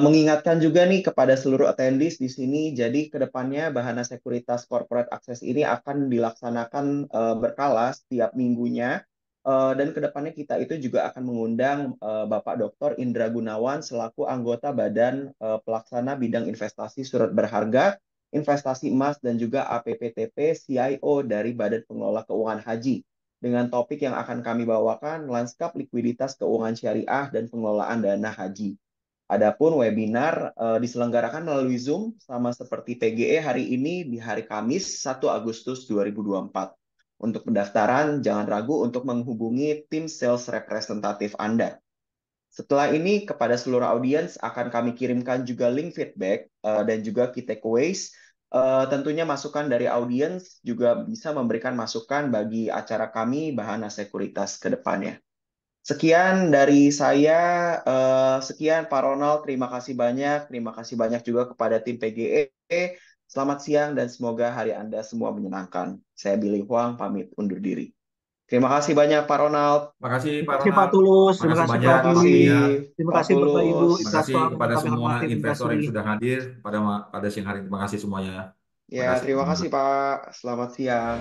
Mengingatkan juga nih kepada seluruh attendees di sini, jadi kedepannya Bahana Sekuritas Corporate Access ini akan dilaksanakan berkala setiap minggunya, dan kedepannya kita itu juga akan mengundang Bapak Dr. Indra Gunawan selaku anggota Badan Pelaksana Bidang Investasi Surat Berharga, Investasi Emas, dan juga APPTP CIO dari Badan Pengelola Keuangan Haji. Dengan topik yang akan kami bawakan, lanskap likuiditas keuangan syariah dan pengelolaan dana haji. Adapun webinar diselenggarakan melalui Zoom sama seperti PGE hari ini di hari Kamis 1 Agustus 2024. Untuk pendaftaran, jangan ragu untuk menghubungi tim sales representatif Anda. Setelah ini, kepada seluruh audiens akan kami kirimkan juga link feedback dan juga key takeaways. Tentunya masukan dari audiens juga bisa memberikan masukan bagi acara kami Bahana Sekuritas ke depannya. Sekian dari saya, sekian Pak Ronald, terima kasih banyak. Terima kasih banyak juga kepada tim PGE. Selamat siang dan semoga hari Anda semua menyenangkan. Saya Billy Huang, pamit undur diri. Terima kasih banyak Pak Ronald. Terima kasih Terima Pak kasih Pak Ronald. Tulus, Terima terima kasih kasih banyak Pak Terima Pak Billy, kasih Kurnia. terima Pak kasih Bapak Ibu Tulus. Terima kasih investor yang kepada kami semua hormati, terima investor kasih. yang sudah hadir pada siang hari. Terima kasih semuanya. Terima Ya, kasih. terima kasih Pak. Selamat siang.